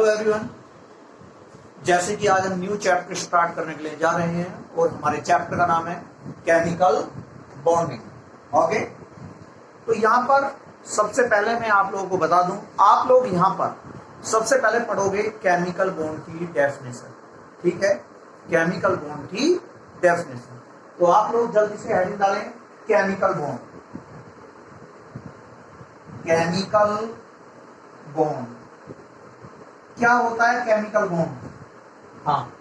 Hello everyone, जैसे कि आज हम न्यू चैप्टर स्टार्ट करने के लिए जा रहे हैं और हमारे चैप्टर का नाम है केमिकल बॉन्डिंग। ओके, तो यहाँ पर सबसे पहले मैं आप लोगों को बता दूं, आप लोग यहाँ पर सबसे पहले पढ़ोगे केमिकल बॉन्ड की डेफिनेशन। ठीक है, केमिकल बॉन्ड की डेफिनेशन। तो आप लोग जल्दी से हेडिंग डालें केमिकल बॉन्ड। केमिकल बॉन्ड क्या होता है? केमिकल बॉन्ड, हाँ,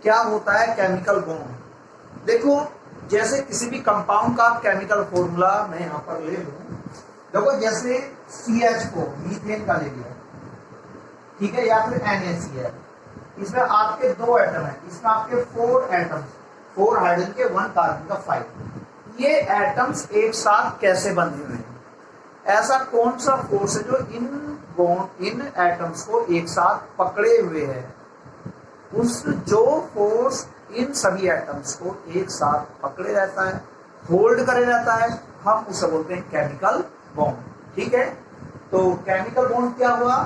क्या होता है केमिकल बॉन्ड? देखो, जैसे किसी भी कंपाउंड का केमिकल फॉर्मूला मैं यहाँ पर ले लूं, देखो जैसे CH4 मीथेन का ले लिया, ठीक है, या फिर NaCl, इसमें आपके दो एटम है, इसमें आपके 4 एटम्स, 4 हाइड्रोजन के 1 कार्बन का 5। ये एटम्स एक साथ कैसे बंधे हुए हैं? ऐसा कौन सा फोर्स है जो इन एटम्स को एक साथ पकड़े हुए है? उस जो फोर्स इन सभी एटम्स को एक साथ पकड़े रहता है, होल्ड करे रहता है, हम उसे बोलते हैं केमिकल बॉन्ड। ठीक है, तो केमिकल बॉन्ड क्या हुआ?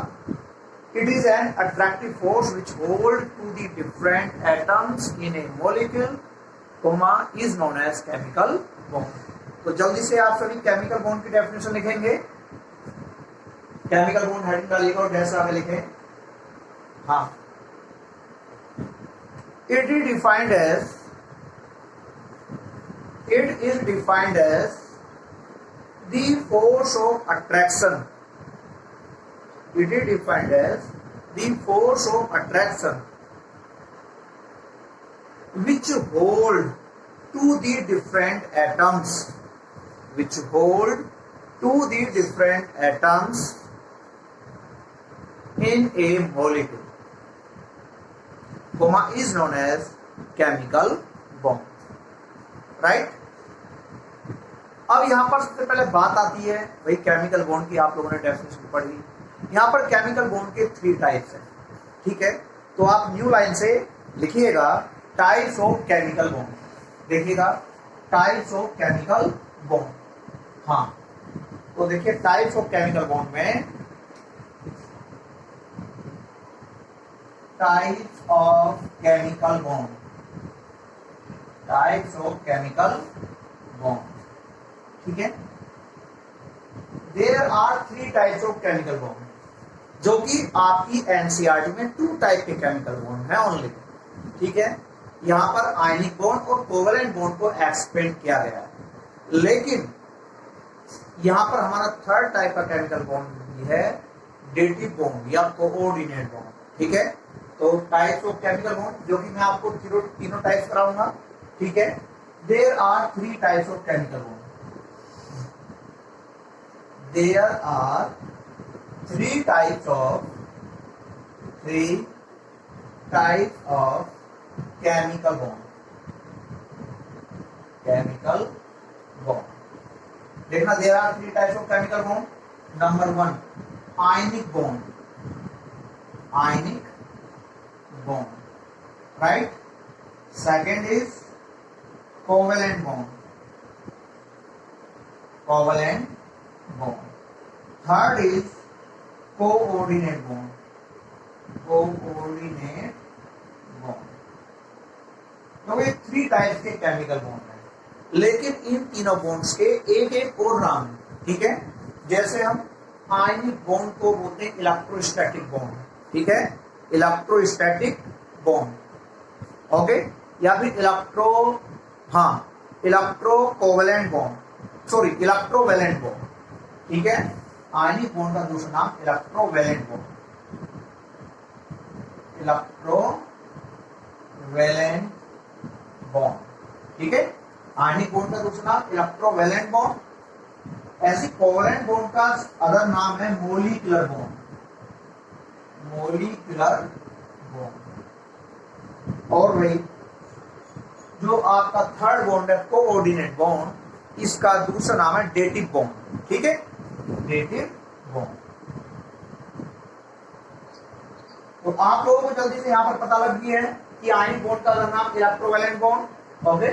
It is an attractive force which hold to the different atoms in a molecule, is known as chemical bond. तो जल्दी से आप सभी केमिकल बॉन्ड की डेफिनेशन लिखेंगे। केमिकल बॉन्ड हेडिंग डालिएगा और जैसे आगे लिखें, हाँ, it is defined as the force of attraction. It is defined as the force of attraction which hold to the different atoms, which hold to the different atoms in a molecule, is known as chemical bond. Right? अब यहां पर सबसे पहले बात आती है भाई chemical bond की, आप लोगों ने डेफिनेशन पढ़ी। यहां पर केमिकल बॉन्ड के 3 टाइप्स हैं। ठीक है, तो आप न्यू लाइन से लिखिएगा टाइप्स ऑफ केमिकल बॉन्ड। देखिएगा टाइप्स ऑफ केमिकल बॉन्ड। हाँ, तो देखिए टाइप्स ऑफ केमिकल बॉन्ड में types of chemical bond, types of chemical bond, ठीक है। There are 3 types of chemical bond, जो कि आपकी NCERT में 2 टाइप के केमिकल बॉन्ड है ओनली। ठीक है, यहाँ पर आयनिक बॉन्ड और कोवेलेंट बॉन्ड को एक्सपेंड किया गया है, लेकिन यहाँ पर हमारा 3rd टाइप का केमिकल बॉन्ड है डेटिव बॉन्ड या कोऑर्डिनेट बॉन्ड। ठीक है, तो टाइप्स ऑफ केमिकल बॉन्ड जो कि मैं आपको तीनों टाइप्स कराऊंगा। ठीक है, there are 3 types of chemical bond. There are 3 types of chemical bond. Chemical bond देखना, there are 3 types of chemical bond. Number 1 ionic bond, ionic bond, right? Second is covalent bond, covalent bond. Third is coordinate bond, coordinate bond. तो ये 3 types के chemical bond हैं, लेकिन इन तीनों bonds के एक एक और नाम है। ठीक है, जैसे हम आयनिक बॉन्ड को बोलते हैं इलेक्ट्रोस्टैटिक बॉन्ड। ठीक है, इलेक्ट्रोस्टैटिक बॉन्ड, ओके, या फिर इलेक्ट्रोकोवेलेंट बॉन्ड, सॉरी इलेक्ट्रोवेलेंट बॉन्ड। ठीक है, आयनिक बॉन्ड का दूसरा नाम इलेक्ट्रोवेलेंट बॉन्ड, इलेक्ट्रोवेलेंट बॉन्ड। ठीक है, आयनिक बॉन्ड का दूसरा नाम इलेक्ट्रोवेलेंट बॉन्ड। ऐसी कोवेलेंट बॉन्ड का अदर नाम है मोलिकुलर बॉन्ड, मोलिकुलर बॉन्ड। और वही जो आपका 3rd बॉन्ड है कोऑर्डिनेट बॉन्ड, इसका दूसरा नाम है डेटिव बॉन्ड। ठीक है, डेटिव बॉन्ड। तो आप लोगों को जल्दी से यहां पर पता लग गया है कि आयनिक बॉन्ड का अदर नाम electrovalent bond, okay,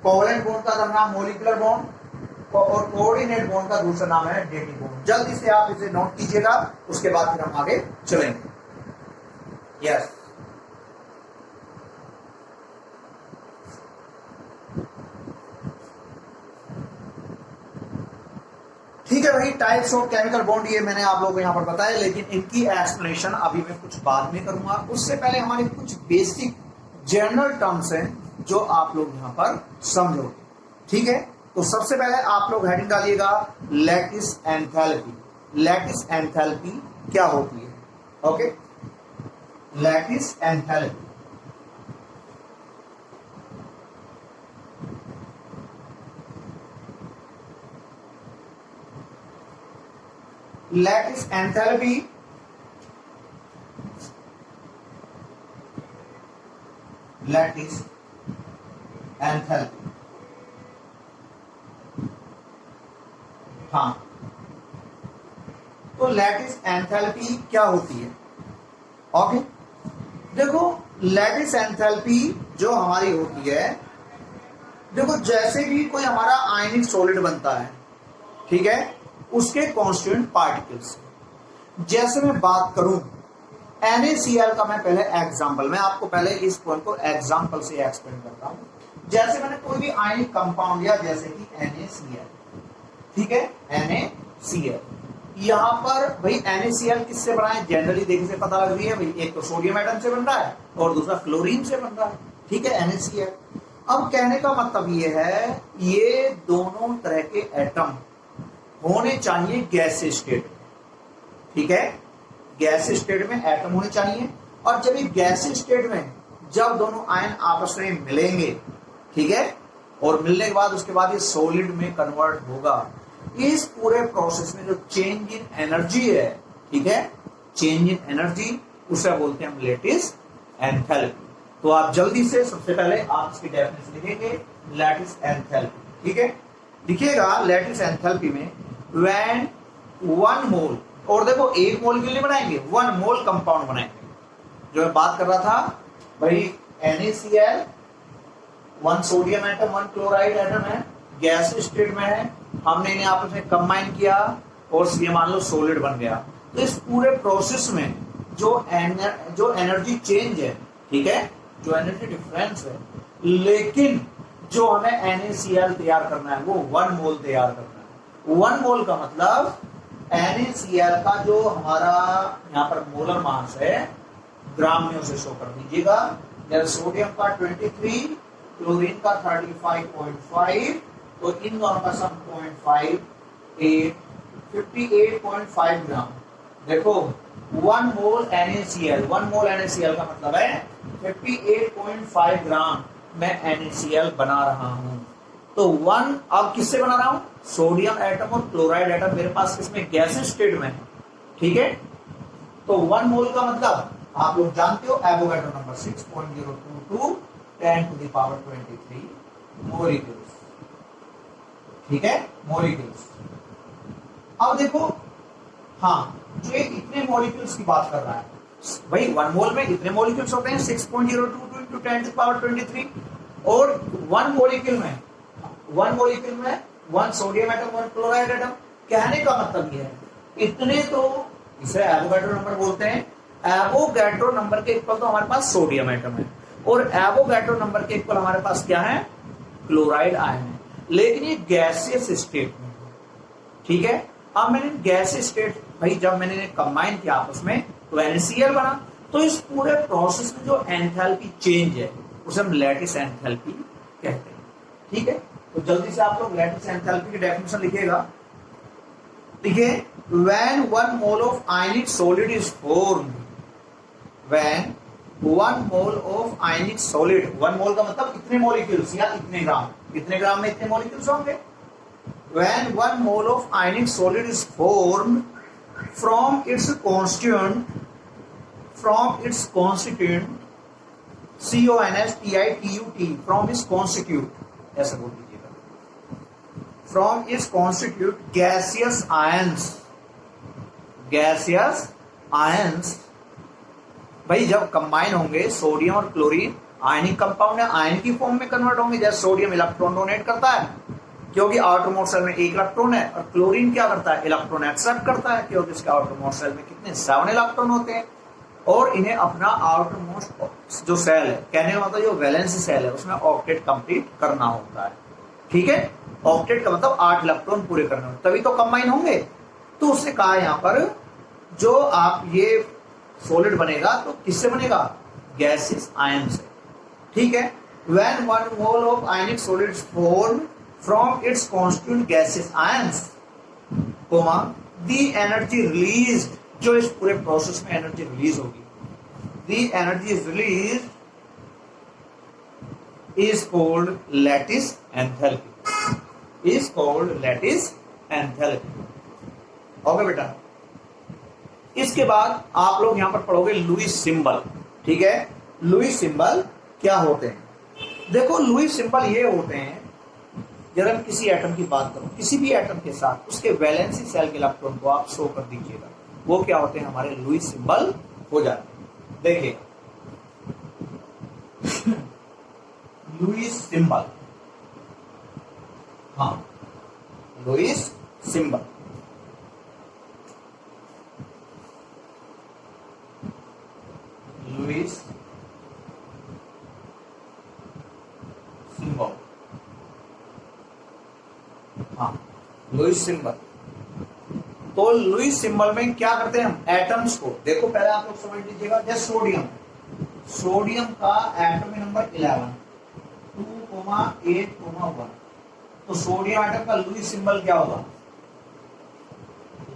covalent bond का अदर नाम मोलिकुलर बॉन्ड, और कोऑर्डिनेट बॉन्ड का दूसरा नाम है डेटिव बॉन्ड। जल्दी से आप इसे नोट कीजिएगा, उसके बाद फिर हम आगे चलेंगे। यस, ठीक है भाई। टाइप्स ऑफ केमिकल बॉन्ड ये मैंने आप लोगों को यहां पर बताया, लेकिन इनकी एक्सप्लेनेशन अभी मैं कुछ बाद में करूंगा। उससे पहले हमारे कुछ बेसिक जनरल टर्म्स हैं जो आप लोग यहां पर समझोगे, ठीक है। तो सबसे पहले आप लोग हेडिंग डालिएगा लैटिस एंथैल्पी। लैटिस एंथैल्पी क्या होती है? Okay, lattice enthalpy. Lattice enthalpy lattice enthalpy, हाँ। तो लैटिस एंथैल्पी क्या होती है? ओके, देखो लैटिस एंथैल्पी जो हमारी होती है, देखो जैसे भी कोई हमारा आयनिक सॉलिड बनता है, ठीक है, उसके कॉन्स्टिट्यूएंट पार्टिकल्स। जैसे मैं बात करूं NaCl का, मैं पहले एग्जांपल, मैं आपको पहले इस पॉइंट को एग्जांपल से एक्सप्लेन करता हूं। जैसे मैंने कोई भी आयनिक कंपाउंड लिया, जैसे कि NaCl, ठीक है, NaCl। यहां पर भाई NaCl किससे बना है? जनरली देखने से पता लग रही है भाई, एक तो सोडियम एटम से बन रहा है और दूसरा क्लोरीन से बन रहा है, ठीक है, NaCl। अब कहने का मतलब ये है, ये दोनों तरह के एटम होने चाहिए गैस स्टेट, ठीक है, गैस स्टेट में एटम होने चाहिए। और जब ये गैस स्टेट में जब दोनों आयन आपस में मिलेंगे, ठीक है, और मिलने के बाद उसके बाद ये सॉलिड में कन्वर्ट होगा। इस पूरे प्रोसेस में जो चेंज इन एनर्जी है, ठीक है, चेंज इन एनर्जी, उसे बोलते हैं हम लैटिस एंथैल्पी। तो आप जल्दी से सबसे पहले आप इसकी डेफिनेशन लिखेंगे लैटिस एंथैल्पी, ठीक है। लिखिएगा लैटिस एंथैल्पी में व्हेन 1 मोल, और देखो एक मोल के लिए बनाएंगे, 1 मोल कंपाउंड बनाएंगे। जो मैं बात कर रहा था भाई, NaCl 1 sodium atom 1 chloride atom है, गैस स्टेट में है, हमने इन्हें आपस में कंबाइन किया और ये मान लो सॉलिड बन गया। तो इस पूरे प्रोसेस में जो एनर्जी चेंज है, ठीक है, जो एनर्जी डिफरेंस है, लेकिन जो हमें NaCl तैयार करना है वो 1 मोल तैयार करना है। 1 मोल का मतलब NaCl का जो हमारा यहाँ पर मोलर मास है, ग्राम में उसे शो कर दीजिएगा। जैसे सोडियम का 23, क्लोरीन का 35.5, तो इन दोनों का सम 0.58, 58.5 ग्राम। देखो 1 मोल NaCl, 1 मोल NaCl का मतलब है 58.5 ग्राम मैं NaCl बना रहा हूं। तो 1 अब किससे बना रहा हूं? सोडियम एटम और क्लोराइड एटम मेरे पास इसमें गैस स्टेट में है, ठीक है। तो 1 मोल का मतलब आप लोग जानते हो, Avogadro number 6.022 10 to the power 23 molecules, ठीक है, मोलिक्यूल्स। अब देखो, हाँ, जो ये इतने मोलिक्यूल्स की बात कर रहा है भाई, 1 मोल में इतने मोलिक्यूल्स होते हैं 6.022 into 10 to the power 23, और 1 मोलिक्यूल में 1 सोडियम एटम 1 क्लोराइड एटम। कहने का मतलब ये है, इतने तो इसे एवोगाड्रो नंबर बोलते हैं। एवोगाड्रो नंबर के इक्वल तो हमारे पास सोडियम एटम है, और एवोगाड्रो नंबर के इक्वल हमारे पास क्या है? क्लोराइड आयन है, लेकिन ये गैसियस स्टेट में, ठीक है। अब मैंने गैसियस स्टेट भाई जब मैंने कंबाइन किया आपस में तो NaCl बना। तो इस पूरे प्रोसेस में जो एंथैल्पी चेंज है उसे हम लैटिस एंथैल्पी कहते हैं, ठीक है। तो जल्दी से आप लोग लैटिस एंथैल्पी की डेफिनेशन लिखिएगा। देखिए, when 1 mole of ionic solid is formed, when 1 mole of ionic solid, 1 mole का मतलब इतने मॉलिक्यूल्स या इतने ग्राम, कितने ग्राम में इतने मॉलिक्यूल्स होंगे। When 1 mole of ionic solid is formed from its constituent CONSTITUT, from its constituent, ऐसा बोल दीजिएगा, from its constituent gaseous ions, भाई जब कंबाइन होंगे सोडियम और क्लोरीन, आयनिक कंपाउंड है, आयन की फॉर्म में कन्वर्ट होंगे। जैसे सोडियम इलेक्ट्रॉन डोनेट करता है क्योंकि आउटरमोस्ट सेल में 1 इलेक्ट्रॉन है, और क्लोरीन क्या करता है? इलेक्ट्रॉन एक्सेप्ट करता है क्योंकि इसके आउटरमोस्ट सेल में कितने 7 इलेक्ट्रॉन होते हैं। और इन्हें अपना आउटर मोस्ट जो सेल है, कहने का मतलब जो वैलेंस सेल है, उसमें ऑक्टेट कंप्लीट करना होता है। ठीक है, ऑक्टेट का मतलब 8 इलेक्ट्रॉन पूरे करने होंगे, तभी तो कंबाइन होंगे। तो उसने कहा यहाँ पर जो आप ये सॉलिड बनेगा तो किससे बनेगा, गैसेस आयन से। ठीक है, when one mole of ionic solids form from its constituent gases ions, comma the energy release, जो इस पूरे प्रोसेस में एनर्जी रिलीज होगी, the energy is release is called lattice enthalpy, is called lattice enthalpy. Okay बेटा, इसके बाद आप लोग यहां पर पढ़ोगे लुईस सिंबल। ठीक है, लुईस सिंबल क्या होते हैं? देखो लुईस सिंबल ये होते हैं, जब हम किसी एटम की बात करो, किसी भी एटम के साथ उसके वैलेंसी सेल के इलेक्ट्रॉन को आप शो कर दीजिएगा, वो क्या होते हैं, हमारे लुईस सिंबल हो जाते हैं। देखिए लुईस सिंबल, हाँ लुईस सिंबल, लुईस सिंबल, हाँ लुईस सिंबल। तो लुईस सिंबल में क्या करते हैं हम, एटम्स को, देखो पहले आप लोग समझ लीजिएगा, जैसे सोडियम, सोडियम का एटॉमिक नंबर 11, 2,8,1, तो सोडियम एटम का लुईस सिंबल क्या होगा,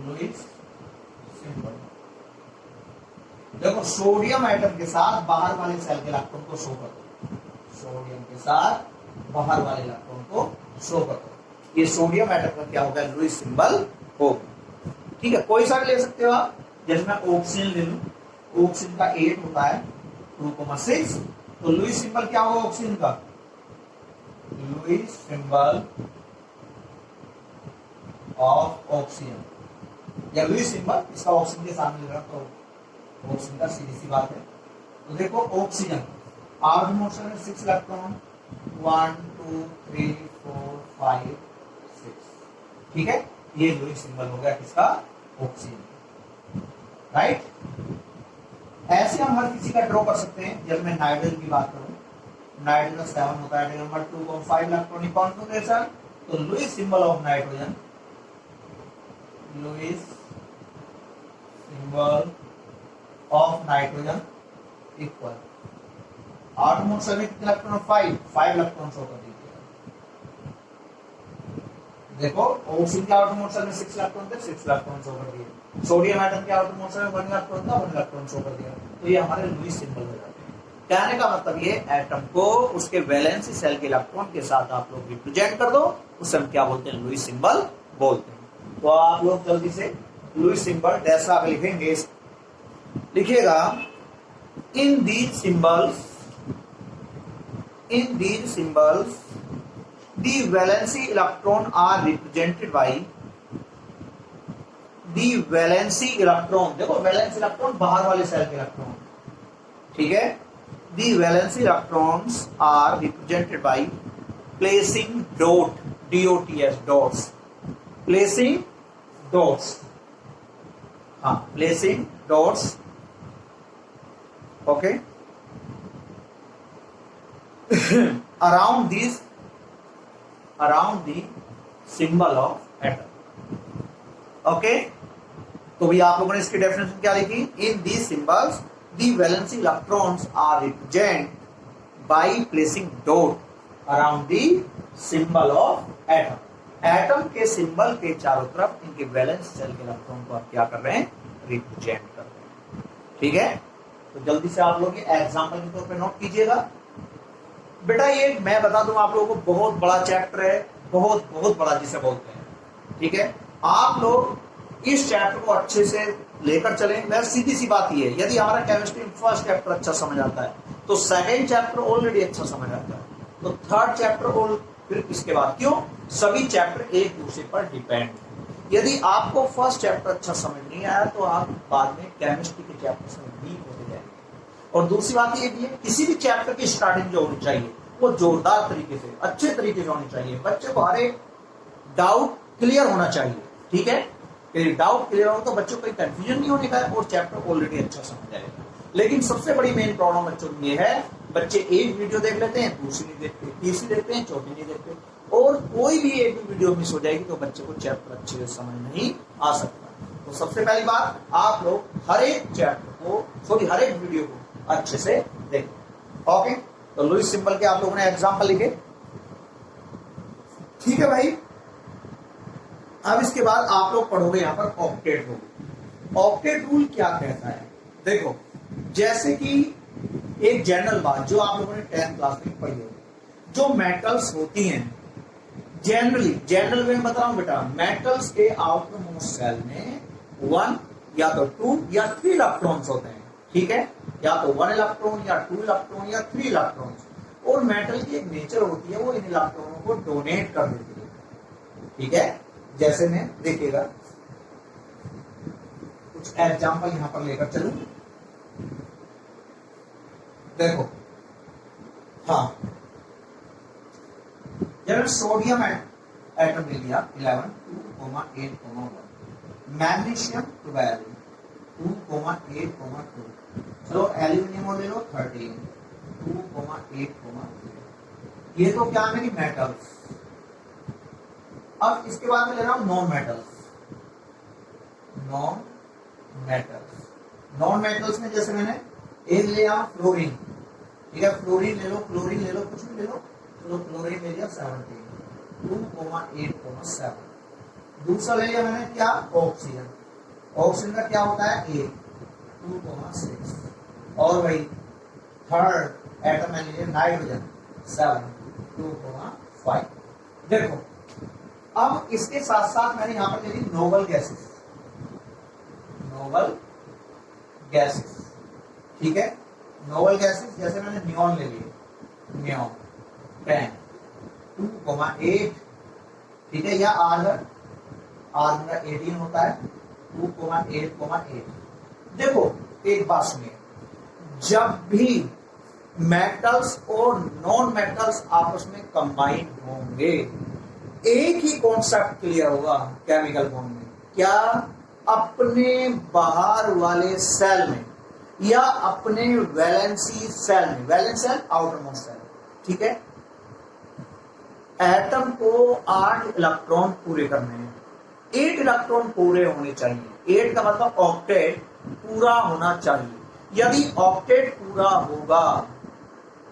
लुईस सिंबल। देखो सोडियम एटम के साथ बाहर वाले सेल के इलेक्ट्रॉन को शो कर दो, सोडियम के साथ बाहर वाले इलेक्ट्रॉन को शो कर दो, ये सोडियम एटम का क्या होगा, लुईस सिंबल होगा। ठीक है, कोई सा भी ले सकते हो आप, जैसे मैं ऑक्सीजन ले लूं, ऑक्सीजन का 8 होता है 2,6, तो लुईस सिंबल क्या होगा ऑक्सीजन का, लुईस सिंबल ऑफ ऑक्सीजन, या लुईस सिंबल इसका ऑक्सीजन के सामने लगा तो ऑक्सीजन का सीधी सी बात है। तो देखो ऑक्सीजन आर्ट मोशन में 6 इलेक्ट्रॉन, 1 2 3 4 5 6, ठीक है, ये लुईस सिंबल हो गया किसका, ऑक्सीजन। राइट, ऐसे हम हर किसी का ड्रॉ कर सकते हैं। जब मैं नाइट्रोजन की बात करूं, नाइट्रोजन का 7 होता है, नंबर 2,5 इलेक्ट्रॉनिक कॉन्फ़िगरेशन, तो Lewis symbol of nitrogen, Lewis symbol of nitrogen equal आठ मोल में कितने इलेक्ट्रॉन, 5 इलेक्ट्रॉन शो कर दीजिएगा। देखो ऑक्सीजन के आउटर मोल में 6 इलेक्ट्रॉन थे, 6 इलेक्ट्रॉन शो कर दिए। सोडियम एटम के आउटर मोल में 1 इलेक्ट्रॉन था, 1 इलेक्ट्रॉन शो कर दिया। तो ये हमारे लुईस सिंबल हो जाते हैं। कहने का मतलब ये एटम को उसके वैलेंसी सेल के इलेक्ट्रॉन के साथ आप लोग रिप्रेजेंट कर दो, उसे हम क्या बोलते हैं, लुईस सिंबल बोलते हैं। तो आप लोग जल्दी से लुईस सिंबल जैसा आप लिखेंगे, लिखिएगा in these symbols, in these symbols the valency electron are represented by the valency electron, देखो वैलेंस इलेक्ट्रॉन बाहर वाले सेल के इलेक्ट्रॉन, ठीक है, the valency electrons are represented by placing dot, dots, dots, placing dots, हाँ placing dots, okay around the symbol of atom। Okay, तो भी आप लोगों ने इसकी डेफिनेशन क्या लिखी, इन these symbols the valency electrons are represented by placing dot around the symbol of atom। Atom के सिंबल के चारों तरफ इनके वैलेंस सेल के इलेक्ट्रॉन को आप क्या कर रहे हैं, रिप्रेजेंट कर रहे हैं। ठीक है, तो जल्दी से आप लोग एग्जाम्पल के तौर पे नोट कीजिएगा। बेटा ये मैं बता दूं आप लोगों को, बहुत बड़ा चैप्टर है, बहुत बहुत बड़ा जिसे बोलते हैं। ठीक है, आप लोग इस चैप्टर को अच्छे से लेकर चलें। मैं सीधी सी बात ये है, यदि हमारा केमिस्ट्री फर्स्ट चैप्टर अच्छा समझ आता है तो सेकंड चैप्टर ऑलरेडी अच्छा समझ आता है, तो थर्ड चैप्टर और फिर इसके बाद, क्यों, सभी चैप्टर एक दूसरे पर डिपेंड है। यदि आपको फर्स्ट चैप्टर अच्छा समझ नहीं आया तो आप बाद में केमिस्ट्री के चैप्टर से वीक होते जाएंगे। और दूसरी बात ये भी है, किसी भी चैप्टर की स्टार्टिंग जो होनी चाहिए वो जोरदार तरीके से, अच्छे तरीके से होनी चाहिए। बच्चे को हर एक डाउट क्लियर होना चाहिए। ठीक है, यदि डाउट क्लियर हो तो बच्चों को कंफ्यूजन नहीं होने का है और चैप्टर ऑलरेडी अच्छा समझ जाएगा। लेकिन सबसे बड़ी मेन प्रॉब्लम बच्चों की ये है, बच्चे एक वीडियो देख लेते हैं, दूसरी नहीं देखते, तीसरी देखते हैं, चौथी नहीं देखते, और कोई भी एक भी वीडियो मिस हो जाएगी तो बच्चे को चैप्टर अच्छे से समझ नहीं आ सकता। तो सबसे पहली बात, आप लोग हर एक चैप्टर को, हर एक वीडियो को अच्छे से देखें। ओके, तो लुईस सिंबल के आप लोगों ने एग्जाम्पल लिखे, ठीक है भाई। अब इसके बाद आप लोग पढ़ोगे यहां पर ऑक्टेट रूल। ऑक्टेट रूल क्या कहता है, देखो, जैसे कि एक जनरल बात जो आप लोगों ने 10th क्लास में पढ़ी होगी, जो मेटल्स होती हैं जनरल में बता रहा हूं बेटा, मेटल्स के आउटर मोस्ट सेल में 1 या तो 2 या 3 इलेक्ट्रॉन्स होते हैं, ठीक है, या तो 1 इलेक्ट्रॉन या 2 इलेक्ट्रॉन या 3 इलेक्ट्रॉन। और मेटल की एक नेचर होती है, वो इन इलेक्ट्रॉनों को डोनेट कर देती है, ठीक है। जैसे मैं देखिएगा कुछ एग्जांपल यहां पर लेकर चलूं, देखो, हाँ, जब सोडियम एटम ले लिया 11 2,8,1, मैग्नीशियम 12 2,8,2, चलो एल्यूमिनियम ले लो 13 2,8,3। ये तो क्या है, मेटल्स। अब इसके बाद में ले रहा हूं नॉन मेटल्स। नॉन मेटल्स में जैसे मैंने एक लिया फ्लोरीन, ठीक है, फ्लोरीन ले लो, कुछ भी ले लो, चलो फ्लोरीन ले लिया 17 2,8,7। दूसरा ले लिया मैंने क्या, ऑक्सीजन। ऑक्सीजन का क्या होता है 8 2,6। और वही थर्ड एटम में लीजिए नाइट्रोजन 7 2,5। देखो, अब इसके साथ साथ मैंने यहां पर ले ली नोबल गैसेस, ठीक है। नोबल गैसेस जैसे मैंने नियॉन ले लिए, नियॉन 10 2,8, ठीक है, या आर्गन का 18 होता है 2,8,8। देखो एक बात सुनिए, जब भी मेटल्स और नॉन मेटल्स आपस में कंबाइन होंगे, एक ही कॉन्सेप्ट क्लियर होगा केमिकल बॉन्ड में, क्या, अपने बाहर वाले सेल में या अपने वैलेंसी सेल में, valence shell outer most shell, ठीक है, एटम को 8 इलेक्ट्रॉन पूरे करने हैं, 8 इलेक्ट्रॉन पूरे होने चाहिए। 8 का मतलब ऑक्टेट पूरा होना चाहिए। यदि ऑक्टेट पूरा होगा,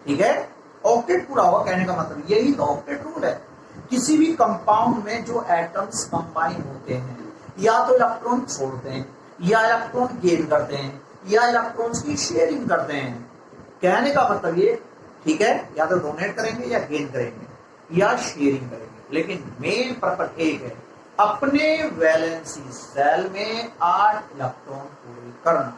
ठीक है, ऑक्टेट पूरा होगा कहने का मतलब यही तो ऑक्टेट रूल है। किसी भी कंपाउंड में जो एटम्स कंबाइन होते हैं, या तो इलेक्ट्रॉन छोड़ते हैं, या इलेक्ट्रॉन गेन करते हैं, या इलेक्ट्रॉन्स की शेयरिंग करते हैं। कहने का मतलब ये, ठीक है, या तो डोनेट करेंगे या गेन करेंगे या शेयरिंग करेंगे, लेकिन मेन पर्पस एक है, अपने वैलेंसी सेल में 8 इलेक्ट्रॉन पूरे करना,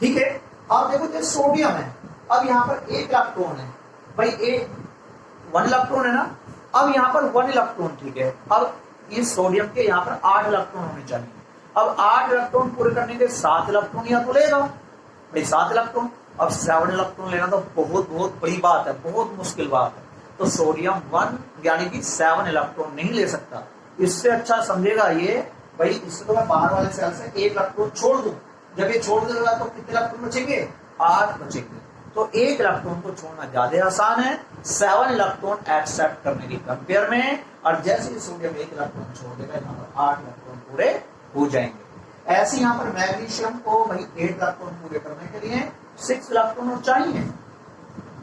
ठीक है। अब देखो जैसे सोडियम है, अब यहाँ पर 1 इलेक्ट्रॉन है भाई, 1 इलेक्ट्रॉन है ना, अब यहाँ पर 1 इलेक्ट्रॉन, ठीक है। अब इस सोडियम के यहाँ पर 8 इलेक्ट्रॉन होने चाहिए। अब 8 इलेक्ट्रॉन पूरे करने के 7 इलेक्ट्रॉन यहाँ तो लेगा भाई, 7 इलेक्ट्रॉन। अब 7 इलेक्ट्रॉन लेना तो बहुत बड़ी बात है, बहुत मुश्किल बात है। तो सोडियम 1 यानी कि 7 इलेक्ट्रॉन नहीं ले सकता। इससे अच्छा समझेगा ये भाई, इससे तो मैं बाहर वाले सेल से 1 इलेक्ट्रॉन छोड़ दूं, जब ये छोड़ देगा तो कितने इलेक्ट्रॉन बचेंगे, 8 बचेंगे। तो 1 इलेक्ट्रॉन को छोड़ना ज्यादा आसान है 7 इलेक्ट्रॉन एक्सेप्ट करने की कंपेयर में। और जैसे ही सोडियम 1 इलेक्ट्रॉन छोड़ देगा, यहाँ पर 8 इलेक्ट्रॉन पूरे हो जाएंगे। ऐसे यहाँ पर मैग्नीशियम को भाई 8 इलेक्ट्रॉन पूरे करने के लिए 6 इलेक्ट्रॉन चाहिए,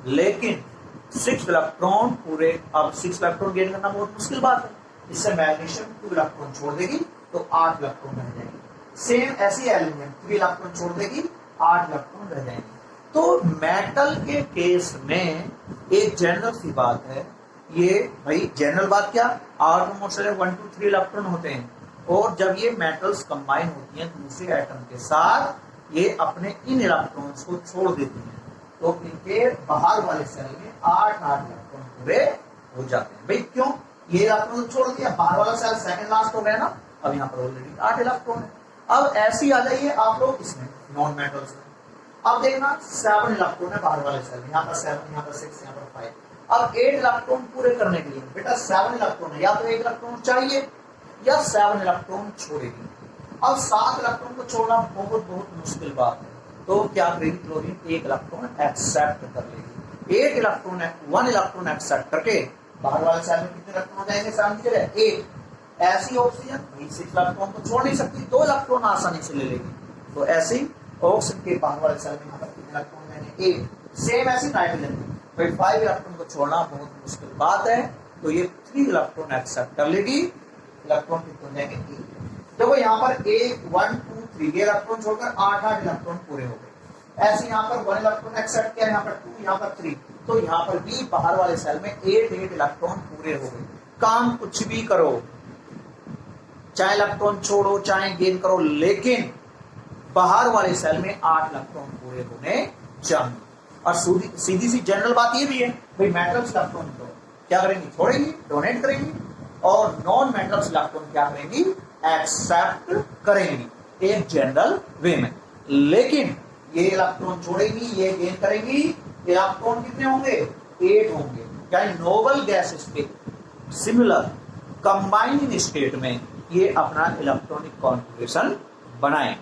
लेकिन 6 इलेक्ट्रॉन पूरे, अब 6 इलेक्ट्रॉन गेन करना बहुत मुश्किल बात है। इससे मैग्नीशियम 2 इलेक्ट्रॉन छोड़ देगी तो 8 इलेक्ट्रॉन रह जाएंगे। सेम ऐसी एल्यूमिनियम 3 इलेक्ट्रॉन छोड़ देगी, 8 इलेक्ट्रॉन रह जाएंगे। तो मेटल के केस में एक जनरल सी बात है, ये भाई जनरल बात क्या, आउटर मोस्ट सेल 1 2 3 इलेक्ट्रॉन होते हैं, और जब ये मेटल्स कंबाइन होती हैं दूसरे एटम के साथ, ये अपने इन इलेक्ट्रॉन्स को छोड़ देती हैं, तो इनके बाहर वाले सेल में 8 इलेक्ट्रॉन पूरे हो जाते हैं। भाई क्यों, ये इलेक्ट्रॉन छोड़ दिया, बाहर वाला सेल सेकंड लास्ट हो गया ना, अब यहाँ पर ऑलरेडी 8 इलेक्ट्रॉन है। अब ऐसे ही आ जाइए आप लोग इसमें नॉन मेटल्स में, अब देखना 7 इलेक्ट्रॉन है बाहर वाले सेल में, यहाँ पर 7, यहाँ पर 6, यहाँ पर 5। अब 8 इलेक्ट्रॉन पूरे करने के लिए बेटा 7 इलेक्ट्रॉन है, या तो 1 इलेक्ट्रॉन चाहिए या 7 इलेक्ट्रॉन छोड़ेगी। अब 7 इलेक्ट्रॉन को छोड़ना बहुत मुश्किल बात है, तो क्या करेगी क्लोरीन, एक इलेक्ट्रॉन एक्सेप्ट कर लेगी। एक इलेक्ट्रॉन, 1 इलेक्ट्रॉन एक्सेप्ट करके बाहर वाले सेल में कितने इलेक्ट्रॉन जाएंगे, शांति की जगह 1। ऐसी ऑक्सीजन 6 इलेक्ट्रॉन को छोड़ नहीं सकती, 2 इलेक्ट्रॉन आसानी से ले लेगी। तो ऐसे ऑक्सीजन के बाहर वाले सेल में यहाँ पर कितने इलेक्ट्रॉन जाएंगे, 1। सेम ऐसी नाइट्रोजन में भाई 5 इलेक्ट्रॉन को छोड़ना बहुत मुश्किल बात है, तो ये 3 इलेक्ट्रॉन एक्सेप्ट कर लेगी। इलेक्ट्रॉन कितने जाएंगे, 1। देखो यहाँ पर 1 1 2 3 ये इलेक्ट्रॉन छोड़कर 8 इलेक्ट्रॉन पूरे हो गए। ऐसे यहाँ पर 1 इलेक्ट्रॉन एक्सेप्ट किया, यहाँ पर 2, यहाँ पर 3, तो यहाँ पर भी बाहर वाले सेल में 8 इलेक्ट्रॉन पूरे हो गए। काम कुछ भी करो, चाहे इलेक्ट्रॉन छोड़ो चाहे गेन करो, लेकिन बाहर वाले सेल में 8 इलेक्ट्रॉन पूरे होने चाहिए। और सीधी सी जनरल बात ये भी है भाई मेटल्स इलेक्ट्रॉन तो क्या करेंगी, छोड़ेंगी, डोनेट करेंगी, और नॉन मेटल्स इलेक्ट्रॉन क्या करेंगी, एक्सेप्ट करेंगी, एक जनरल वे में। लेकिन ये इलेक्ट्रॉन छोड़ेंगी, ये गेन करेंगी, इलेक्ट्रॉन कितने होंगे, 8 होंगे। क्या नोबल गैसेस के सिमिलर कंबाइनिंग स्टेट में ये अपना इलेक्ट्रॉनिक कॉन्फ़िगरेशन बनाएं।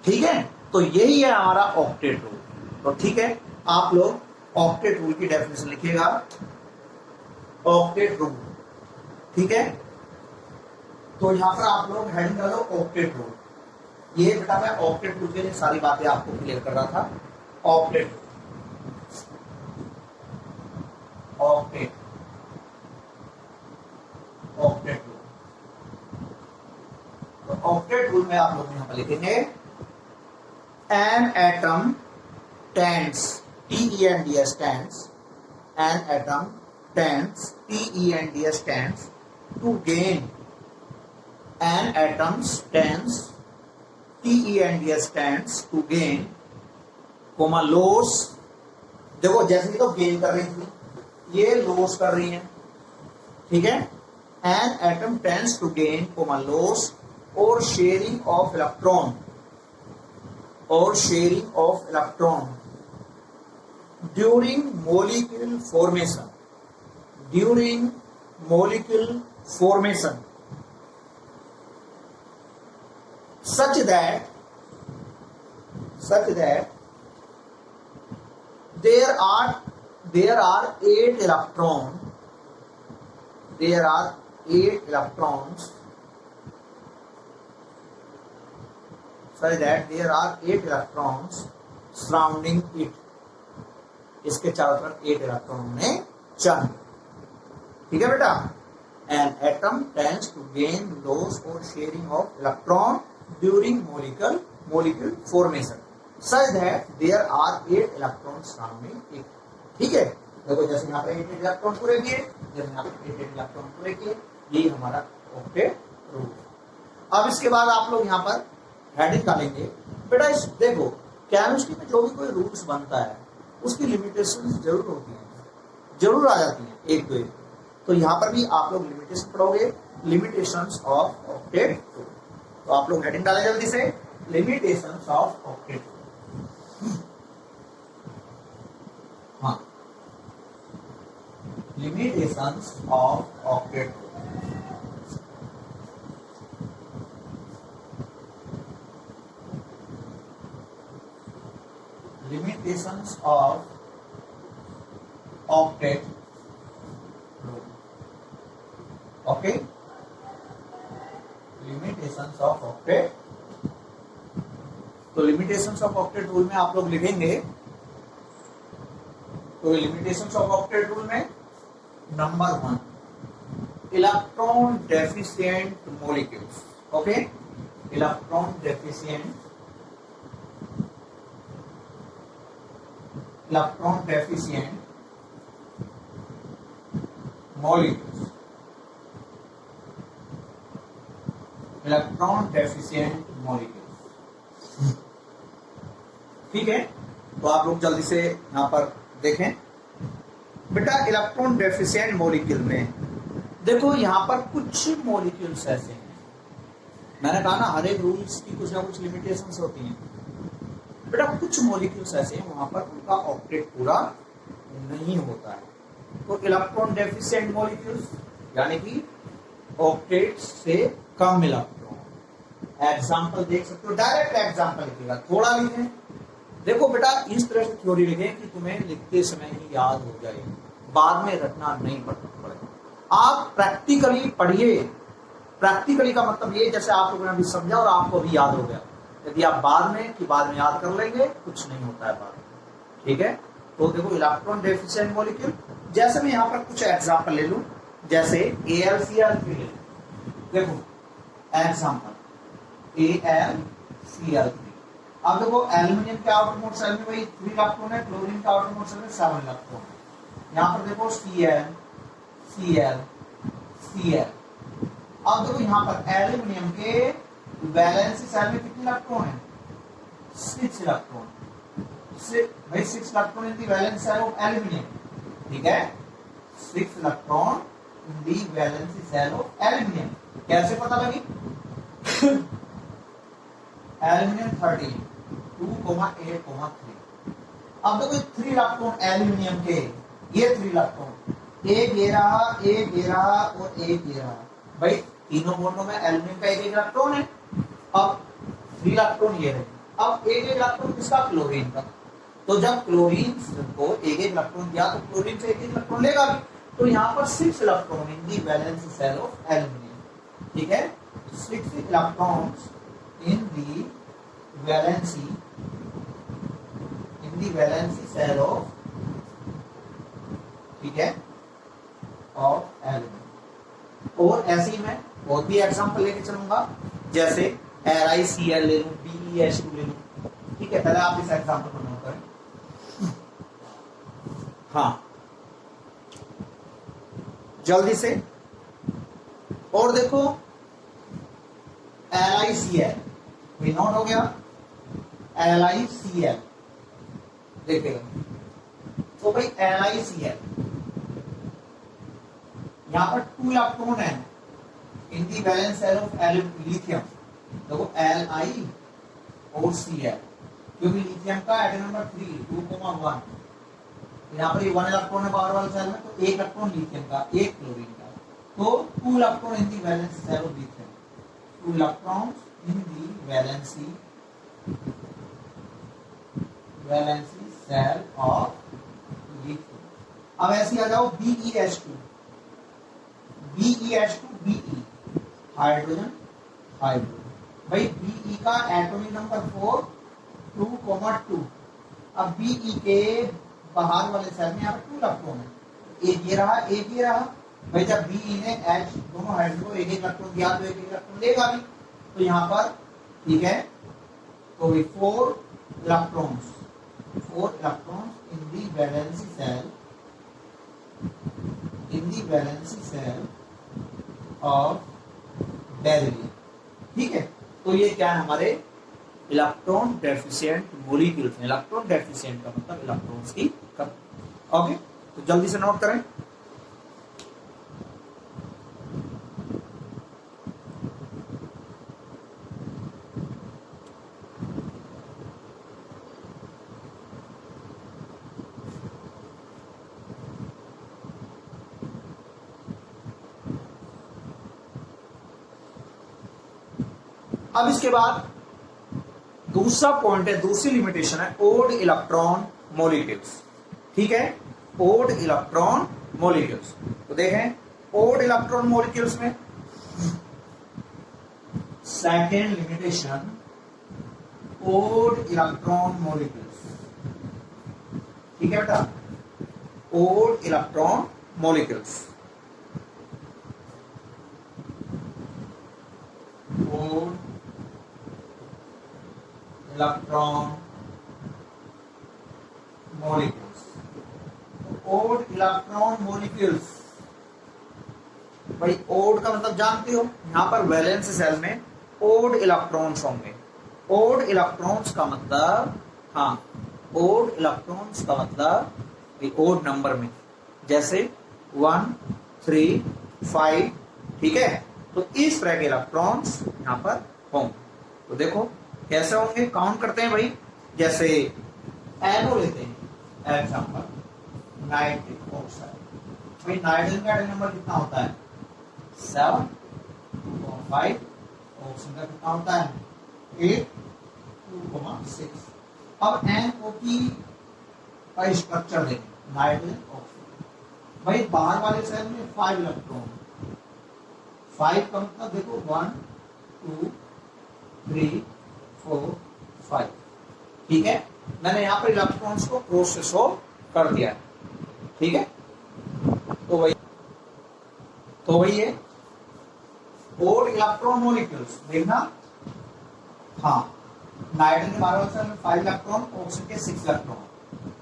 ठीक है, तो यही है हमारा ऑक्टेट रूल। तो ठीक है, आप लोग ऑक्टेट रूल की डेफिनेशन लिखिएगा, ऑक्टेट रूल। ठीक है, तो यहां पर आप लोग हेडिंग डालो ऑक्टेट रूल। ये बेटा मैं ऑक्टेट रूल के लिए सारी बातें आपको क्लियर कर रहा था। ऑक्टेट ऑक्टेट ऑक्टेट रूल, तो ऑक्टेट रूल में आप लोग यहां पर लिखेंगे N atom tends, TENDS tends, an atom tends, TENDS tends to gain, an atom tends, TENDS tends to gain, comma loss. देखो जैसे कि तो गेन कर रही थी, ये लॉस कर रही है। ठीक है, an atom tends to gain, comma loss, और शेयरिंग ऑफ इलेक्ट्रॉन, और sharing of electron during molecule formation, during molecule formation, such that there are 8 electrons, there are 8 electrons, such that there are 8 electrons surrounding it, इसके चारों तरफ 8 electron होने चाहिए। ठीक है बेटा, an atom tends to gain loss और sharing of electron during molecule formation such that there are 8 electron surrounding it. ठीक है, देखो जैसे यहाँ पर 8 इलेक्ट्रॉन पूरे किए, जैसे यहाँ पर 8 इलेक्ट्रॉन पूरे किए, ये हमारा ऑक्टेट रूल। अब इसके बाद आप लोग यहाँ पर हेडिंग डालेंगे बेटा। इस देखो केमिस्ट्री में जो भी कोई रूल्स बनता है उसकी लिमिटेशंस जरूर होती हैं, जरूर आ जाती हैं एक दो। तो यहाँ पर भी आप लोग लिमिटेशन पढ़ोगे, लिमिटेशंस ऑफ ऑक्टेट रूल। तो आप लोग हेडिंग डालें जल्दी से, लिमिटेशंस ऑफ ऑक्टेट रूल। हाँ, limitations of octet rule. Limitations of octet rule. Okay, limitations of octet। तो limitations of octet rule में आप लोग लिखेंगे, तो limitations of octet rule में number 1 electron deficient molecules. Okay, electron deficient molecules, electron deficient molecules. ठीक है, तो आप लोग जल्दी से यहां पर देखें बेटा। इलेक्ट्रॉन डेफिशिएंट मॉलिक्यूल में देखो यहाँ पर कुछ मॉलिक्यूल्स ऐसे हैं, मैंने कहा ना हर एक रूल्स की कुछ ना कुछ लिमिटेशंस होती हैं बेटा। कुछ मॉलिक्यूल्स ऐसे हैं वहां पर उनका ऑक्टेट पूरा नहीं होता है। तो इलेक्ट्रॉन डेफिशिएंट मॉलिक्यूल्स यानी कि ऑक्टेट से कम इलेक्ट्रॉन। एग्जांपल देख सकते हो, डायरेक्ट एग्जांपल लिखिएगा, थोड़ा लिखें। देखो बेटा, इस तरह से थ्योरी लिखें कि तुम्हें लिखते समय ही याद हो जाए, बाद में रटना नहीं पड़ेगा। आप प्रैक्टिकली पढ़िए। प्रैक्टिकली का मतलब ये, जैसे आप लोगों ने अभी समझा और आपको अभी याद हो गया। यदि आप बाद में याद कर लेंगे, कुछ नहीं होता है बाद में। ठीक है, तो देखो इलेक्ट्रॉन डेफिशिएंट मॉलिक्यूल, जैसे मैं यहाँ पर कुछ एग्जाम्पल ले लूं, जैसे AlCl3 ले लूं। देखो एग्जाम्पल AlCl3। अब देखो एल्यूमिनियम के आउटर मोस्ट शेल में भाई 3 इलेक्ट्रॉन है, क्लोरीन के आउटर मोस्ट शेल में 7 इलेक्ट्रॉन है। यहाँ पर देखो Cl Cl Cl। अब देखो यहाँ पर एल्यूमिनियम के वैलेंसी शेल में कितने इलेक्ट्रॉन है? 6 इलेक्ट्रॉन। भाई 6 electron in the valence shell of aluminium. ठीक है, 6 electron in the valency shell of aluminium. कैसे पता लगी? एल्यूमिनियम 13 2,8,3। अब देखो 3 इलेक्ट्रॉन एल्यूमिनियम के, ये 3 इलेक्ट्रॉन, एक ये रहा, एक ये रहा और एक ये रहा। भाई तीनों बॉन्डों में एल्यूमिनियम का एक इलेक्ट्रॉन है। अब 3 इलेक्ट्रॉन ये है। अब एक इलेक्ट्रॉन किसका? क्लोरीन का। तो जब क्लोरीन को एक इलेक्ट्रॉन दिया तो क्लोरीन से एक इलेक्ट्रॉन लेगा भी। तो यहाँ पर 6 electron in the valency shell of aluminium. ठीक है, 6 electrons in the valency shell of, ठीक है, ऑफ एल्यूमिनियम। और ऐसे ही मैं और भी एग्जांपल लेके चलूंगा, जैसे LiCl ले लूं, BeH2 ले लूं। ठीक है, पहले आप इस एग्जांपल को नोट करें। हाँ, जल्दी से। और देखो LiCl भी नोट हो गया। LiCl देखिएगा, तो भाई LiCl यहां पर 2 इलेक्ट्रॉन है in the valence shell of lithium. देखो Li और Cl, क्योंकि लिथियम का एटम नंबर 3 2,1, यहाँ पर ये 1 इलेक्ट्रॉन है बाहर वाले शेल में, तो 1 इलेक्ट्रॉन लिथियम का, 1 क्लोरीन का। तो 2 electron in the valency shell of lithium, 2 electrons in the valency shell of lithium. अब ऐसे आ जाओ BeH2 Be हाइड्रोजन हाइड्रोजन। भाई Be का एटॉमिक नंबर 4 2,2। अब Be के बाहर वाले सेल में यहाँ पर 2 इलेक्ट्रॉन है, एक ये रहा, एक ये रहा। भाई जब Be ने H दोनों हाइड्रो एक इलेक्ट्रॉन दिया तो एक इलेक्ट्रॉन लेगा भी। तो यहाँ पर ठीक है, तो 4 electrons in the valency shell of beryllium. ठीक है, तो ये क्या है? हमारे electron deficient molecules. Electron deficient का मतलब इलेक्ट्रॉन्स की कमी। ओके, तो जल्दी से नोट करें। अब इसके बाद दूसरा पॉइंट है, दूसरी लिमिटेशन है ओड इलेक्ट्रॉन मॉलिक्यूल्स। ठीक है, ओड इलेक्ट्रॉन मॉलिक्यूल्स। तो देखें ओड इलेक्ट्रॉन मॉलिक्यूल्स में second limitation, odd electron molecules. ठीक है बेटा, odd electron molecules, odd electron molecules. Odd electron molecules, भाई ओड का मतलब जानते हो, यहां पर वैलेंस सेल में ओड इलेक्ट्रॉन्स होंगे। ओड इलेक्ट्रॉन्स का मतलब, हाँ, ओड इलेक्ट्रॉन्स का मतलब ओड नंबर में, जैसे 1 3 5। ठीक है, तो इस तरह के इलेक्ट्रॉन्स यहां पर होंगे। तो देखो कैसे होंगे, काउंट करते हैं भाई। जैसे NO लेते हैं एग्जांपल, नाइट्रिक ऑक्साइड। भाई नाइट्रोजन का एटॉमिक नंबर कितना होता है? 7 2,5। ऑक्सीजन का कितना होता है? 8 2,6। अब NO की का स्ट्रक्चर देखें, नाइट्रोजन ऑक्सीजन। भाई बाहर वाले सेल में 5 इलेक्ट्रॉन, 5 का मतलब देखो 1 2 3 4 5, ठीक है। मैंने यहाँ पर इलेक्ट्रॉन्स को प्रोसेस कर दिया है, ठीक है। तो वही है और इलेक्ट्रॉन मॉलिक्यूल्स देखना, हाँ नाइट्रोजन के बारे में 5 इलेक्ट्रॉन, ऑक्सीजन के 6 इलेक्ट्रॉन।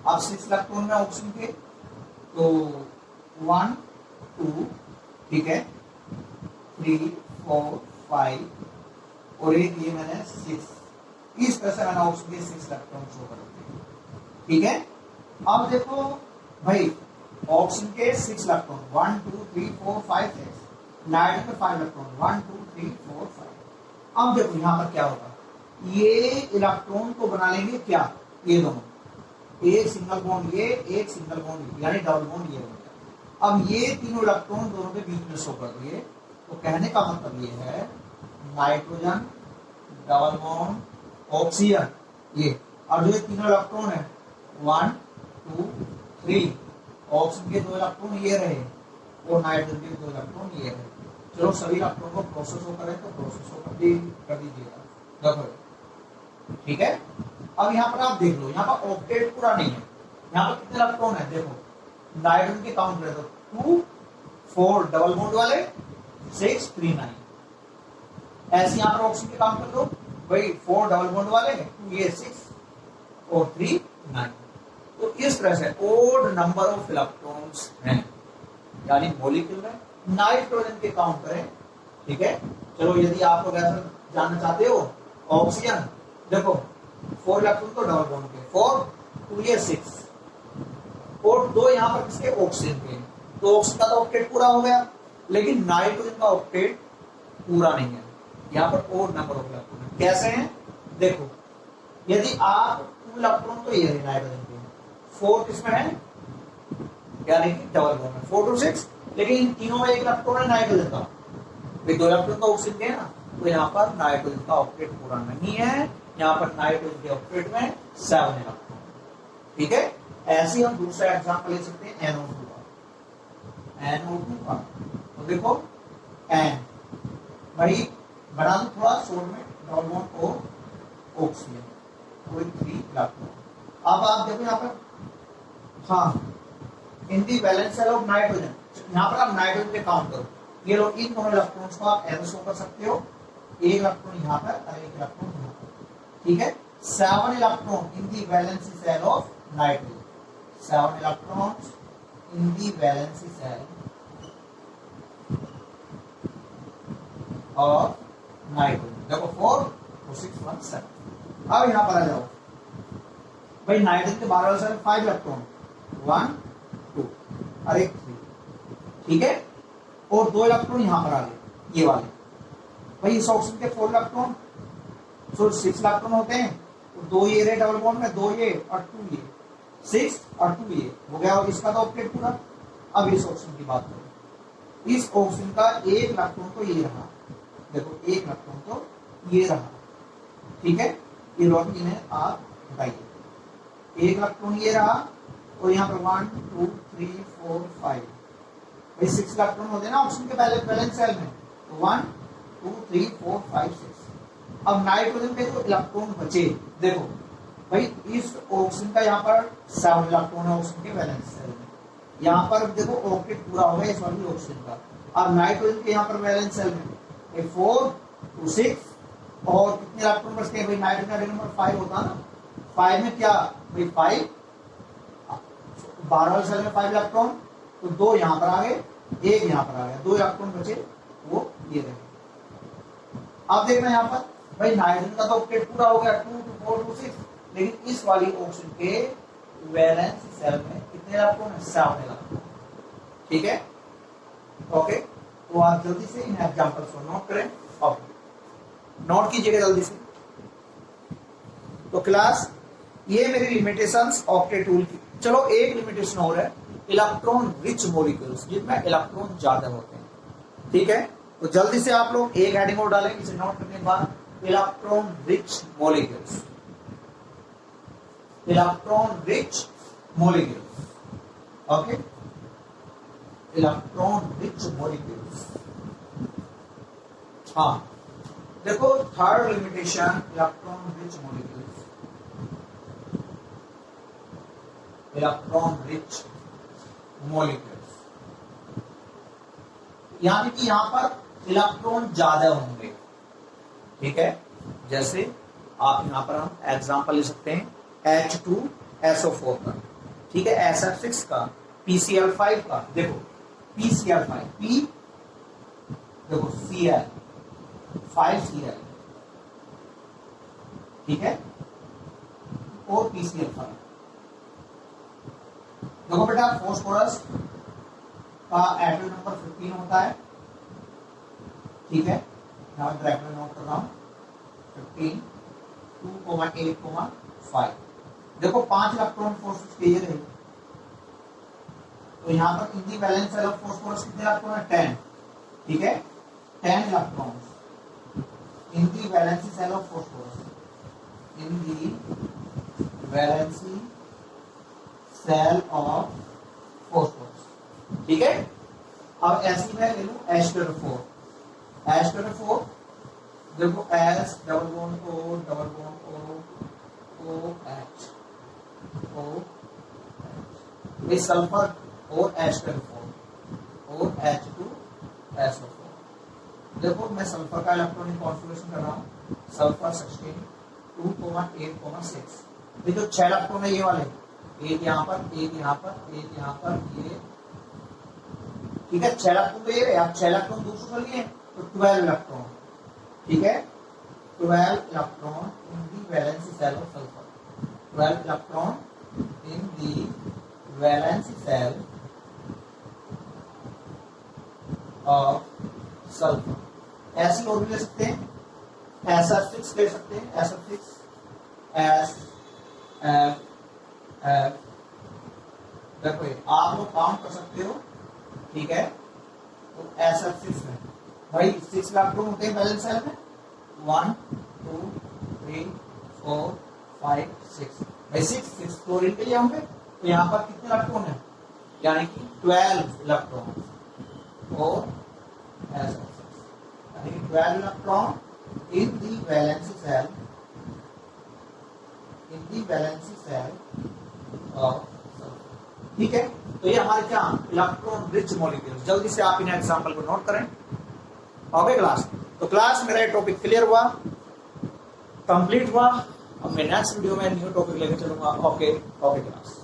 अब 6 इलेक्ट्रॉन में ऑक्सीजन के तो 1 2, ठीक है, 3 4 5 और एक ये मैंने 6, इस तरह से मैंने ऑक्सीजन के 6 इलेक्ट्रॉन शो कर दिए, ठीक है। अब देखो भाई ऑक्सीजन के 6 इलेक्ट्रॉन 1 2 3 4 5 6, नाइट्रोजन के 5 इलेक्ट्रॉन 1 2 3 4 5। अब देखो यहां पर क्या होगा, ये इलेक्ट्रॉन को बना लेंगे क्या, ये दोनों, एक सिंगल बॉन्ड ये, एक सिंगल बॉन्ड यानी डबल बॉन्ड ये हो गया। अब ये तीनों इलेक्ट्रॉन दोनों के बीच में शो कर दिए, तो कहने का मतलब ये है नाइट्रोजन डबल बॉन्ड ऑक्सीजन ये, और जो ये तीनों इलेक्ट्रॉन है 1 2 3, ऑक्सीजन के 2 इलेक्ट्रॉन ये रहे और नाइट्रोजन के 2 इलेक्ट्रॉन ये रहे। चलो सभी इलेक्ट्रॉन को प्रोसेस करें तो प्रोसेस कर दीजिएगा, देखो ठीक है। अब यहाँ पर आप देख लो, यहाँ पर ऑक्टेट पूरा नहीं है, यहाँ पर कितने इलेक्ट्रॉन है देखो, नाइट्रोजन के काउंट करें तो 2 4 डबल बॉन्ड वाले 6 3 9, ऐसे यहाँ पर ऑक्सीजन के काउंट कर दो भाई, 4 डबल बॉन्ड वाले 2 ये 6 और 3 9। तो इस तरह से ओड नंबर ऑफ इलेक्ट्रॉन्स हैं, यानी मॉलिक्यूल में नाइट्रोजन के काउंट करें, ठीक है। चलो यदि आप लोग ऐसा जानना चाहते हो, ऑक्सीजन देखो 4 इलेक्ट्रॉन तो डबल बॉन्ड के 4 2 ये 6 और 2 यहाँ पर किसके, ऑक्सीजन के, तो ऑक्सीजन का तो ऑक्टेट पूरा हो गया, लेकिन नाइट्रोजन का ऑक्टेट पूरा नहीं है, यहाँ पर ओड नंबर ऑफ इलेक्ट्रॉन कैसे हैं देखो, यदि आप 2 इलेक्ट्रॉन तो ये है नाइट्रोजन के, 4 किसमें है यानी कि डबल बॉन्ड में 4 to 6, लेकिन इन तीनों में एक इलेक्ट्रॉन है नाइट्रोजन का, 2 इलेक्ट्रॉन तो ऑक्सीजन के है ना, तो यहाँ पर नाइट्रोजन का ऑक्टेट पूरा नहीं है, यहाँ पर नाइट्रोजन के ऑक्टेट में 7 इलेक्ट्रॉन, ठीक है। ऐसे हम दूसरा एग्जांपल ले सकते हैं NO2 का, NO2 का तो देखो N भाई बना दो थोड़ा शॉर्ट में, डबल बॉन्ड और ऑक्सीजन, कोई 3 इलेक्ट्रॉन। अब आप देखो यहाँ पर, हाँ in the valence shell of nitrogen, यहाँ पर आप नाइट्रोजन पे काउंट करो, ये लो इन दोनों इलेक्ट्रॉन्स को आप ऐसे शो कर सकते हो, एक इलेक्ट्रॉन यहाँ पर और एक इलेक्ट्रॉन यहाँ पर, ठीक है। 7 electron in the valence shell of nitrogen, 7 electrons in the valence shell of nitrogen, देखो 4 और 6 1 7। अब यहाँ पर आ जाओ भाई, नाइट्रोजन के 12 से 5 इलेक्ट्रॉन 1 2 और एक 3, ठीक है, और 2 इलेक्ट्रॉन यहाँ पर आ गए ये वाले, भाई इस ऑक्सीजन के 4 इलेक्ट्रॉन, सो 6 इलेक्ट्रॉन होते हैं, तो 2 ये रहे डबल बॉन्ड में, 2 ये और 2 ये, 6 और 2 ये हो गया, और इसका तो ऑक्टेट पूरा। अब इस ऑक्सीजन की बात करें, इस ऑक्सीजन का एक इलेक्ट्रॉन तो ये रहा, देखो एक इलेक्ट्रॉन तो ये रहा, ठीक है, ये लॉट इन्हें आप हटाइए, एक इलेक्ट्रॉन ये रहा और यहाँ पर 1 2 3 4 5, भाई 6 इलेक्ट्रॉन होते हैं ना ऑक्सीजन के वैलेंस शेल में, तो 1 2 3 4 5 6। अब नाइट्रोजन पे जो इलेक्ट्रॉन बचे देखो भाई, इस ऑक्सीजन का यहाँ पर 7 इलेक्ट्रॉन है ऑक्सीजन के वैलेंस शेल में, यहाँ पर देखो ऑक्टेट पूरा हो गया इस वाली ऑक्सीजन का। अब नाइट्रोजन के यहाँ पर वैलेंस शेल में 4 2 6 और कितने इलेक्ट्रॉन बचते हैं भाई, नाइट्रोजन का नंबर 5 होता है ना, 5 में क्या भाई 5, 12 वाले सेल में 5 इलेक्ट्रॉन, तो 2 यहाँ पर आ गए, एक यहाँ पर आ गया, 2 इलेक्ट्रॉन बचे वो ये रहे। अब देखना यहाँ पर भाई नाइट्रोजन का तो ऑक्टेट पूरा हो गया 2 2 4 2 6, लेकिन इस वाली ऑक्सीजन के वैलेंस सेल में कितने इलेक्ट्रॉन है, 7 इलेक्ट्रॉन, ठीक है, ओके। तो आप जल्दी से इन एग्जांपल्स को नोट करें और नोट कीजिएगा जल्दी से। तो क्लास ये मेरी लिमिटेशंस ऑक्टेट टूल की। चलो एक लिमिटेशन और है, इलेक्ट्रॉन रिच मॉलिक्यूल्स, जिनमें इलेक्ट्रॉन ज्यादा होते हैं, ठीक है। तो जल्दी से आप लोग एक हेडिंग और डालें, इसे नोट करने के बाद, electron rich molecules. Electron rich molecules, okay, electron rich molecules. हाँ देखो third limitation, electron rich molecules, electron rich molecules, यानी कि यहां पर इलेक्ट्रॉन ज्यादा होंगे, ठीक है। जैसे आप यहां पर हम एग्जांपल ले सकते हैं H2SO4 का, ठीक है, SF6 का, PCl5 का, देखो PCl5, P देखो Cl 5Cl, ठीक है, और PCl5। देखो बेटा फास्फोरस का एटॉमिक नंबर 15 होता है, ठीक है, यहां डायरेक्ट में नोट कर रहा हूं 15, 2,8,5। देखो 5 इलेक्ट्रॉन फोर्स चाहिए रहे, तो यहां पर in the valence shell of phosphorus कितने इलेक्ट्रॉन है? 10, ठीक है, 10 electrons in the valency cell of phosphorus, in the valency cell of phosphorus, ठीक है। अब ऐसी मैं ले लूं H24, H24 देखो S double bond O double bond O OH OH, ये सल्फर और H24 और H2SO4। देखो मैं सल्फर का इलेक्ट्रॉनिक कॉन्फ़िगरेशन कर रहा हूँ, सल्फर 16, 2,8,6। ये जो 6 इलेक्ट्रॉन है ये वाले, एक यहाँ पर, एक यहाँ पर, एक यहाँ पर, ये, ठीक है, 6 इलेक्ट्रॉन तो ये है। आप 6 इलेक्ट्रॉन दूसरे से लिए तो 12 इलेक्ट्रॉन, ठीक है, 12 electron in the valency shell of sulphur, 12 electron in the valency shell of sulphur. ऐसी और भी ले सकते हैं, SF6 ले सकते हैं, SF6 SF देखो आप लोग काउंट कर सकते हो, ठीक है। तो SF6 में भाई 6 इलेक्ट्रॉन होते हैं वैलेंस सेल में, 1 2 3 4 5 6, भाई 6 क्लोरीन के लिए होंगे, तो यहाँ पर कितने इलेक्ट्रॉन है? यानी कि 12 इलेक्ट्रॉन और SF6, 12 electron in the valency cell, in the valency cell of sulfur, ठीक है। तो ये हमारे क्या इलेक्ट्रॉन रिच मॉलिक्यूल्स। जल्दी से आप इन एग्जांपल को नोट करें, ओके क्लास। तो क्लास मेरा टॉपिक क्लियर हुआ, कंप्लीट हुआ। अब मैं नेक्स्ट वीडियो में न्यू टॉपिक लेकर चलूंगा। Okay class.